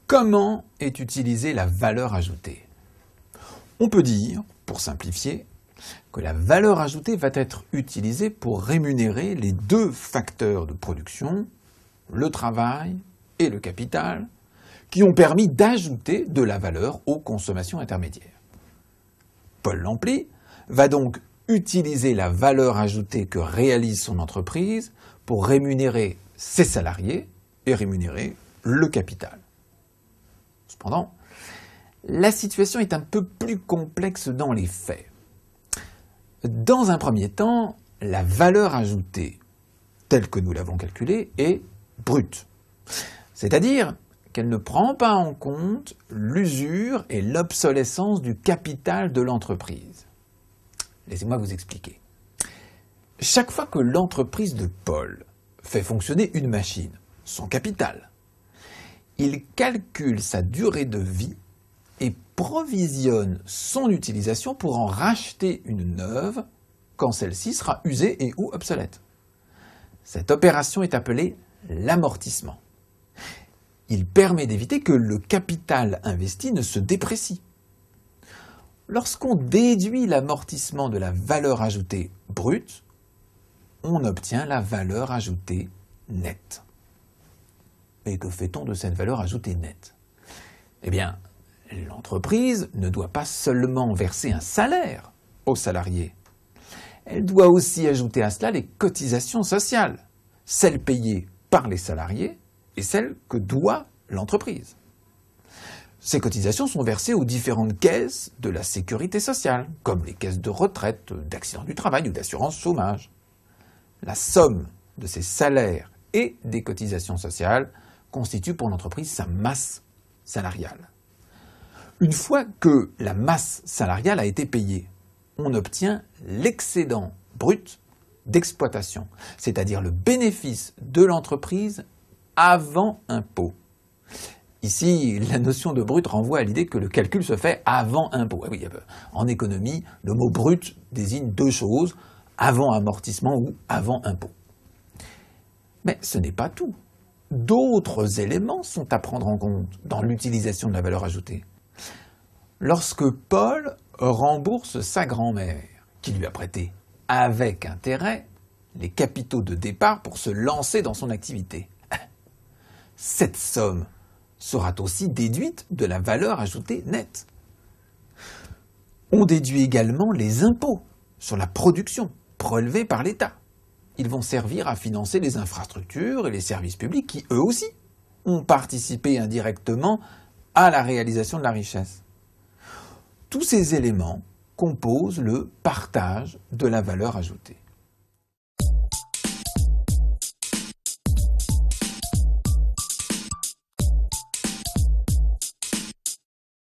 Comment est utilisée la valeur ajoutée? On peut dire, pour simplifier, que la valeur ajoutée va être utilisée pour rémunérer les deux facteurs de production, le travail et le capital, qui ont permis d'ajouter de la valeur aux consommations intermédiaires. Paul Lampli va donc utiliser la valeur ajoutée que réalise son entreprise pour rémunérer ses salariés et rémunérer le capital. Cependant, la situation est un peu plus complexe dans les faits. Dans un premier temps, la valeur ajoutée, telle que nous l'avons calculée, est brute. C'est-à-dire qu'elle ne prend pas en compte l'usure et l'obsolescence du capital de l'entreprise. Laissez-moi vous expliquer. Chaque fois que l'entreprise de Paul fait fonctionner une machine, son capital, il calcule sa durée de vie et provisionne son utilisation pour en racheter une neuve quand celle-ci sera usée et ou obsolète. Cette opération est appelée l'amortissement. Il permet d'éviter que le capital investi ne se déprécie. Lorsqu'on déduit l'amortissement de la valeur ajoutée brute, on obtient la valeur ajoutée nette. Et que fait-on de cette valeur ajoutée nette? Eh bien, l'entreprise ne doit pas seulement verser un salaire aux salariés. Elle doit aussi ajouter à cela les cotisations sociales, celles payées par les salariés et celles que doit l'entreprise. Ces cotisations sont versées aux différentes caisses de la sécurité sociale, comme les caisses de retraite, d'accident du travail ou d'assurance chômage. La somme de ces salaires et des cotisations sociales constitue pour l'entreprise sa masse salariale. Une fois que la masse salariale a été payée, on obtient l'excédent brut d'exploitation, c'est-à-dire le bénéfice de l'entreprise avant impôt. Ici, la notion de brut renvoie à l'idée que le calcul se fait avant impôt. Ah oui, en économie, le mot brut désigne deux choses, avant amortissement ou avant impôt. Mais ce n'est pas tout. D'autres éléments sont à prendre en compte dans l'utilisation de la valeur ajoutée. Lorsque Paul rembourse sa grand-mère, qui lui a prêté avec intérêt les capitaux de départ pour se lancer dans son activité, cette somme sera aussi déduite de la valeur ajoutée nette. On déduit également les impôts sur la production prélevés par l'État. Ils vont servir à financer les infrastructures et les services publics qui, eux aussi, ont participé indirectement à la réalisation de la richesse. Tous ces éléments composent le partage de la valeur ajoutée.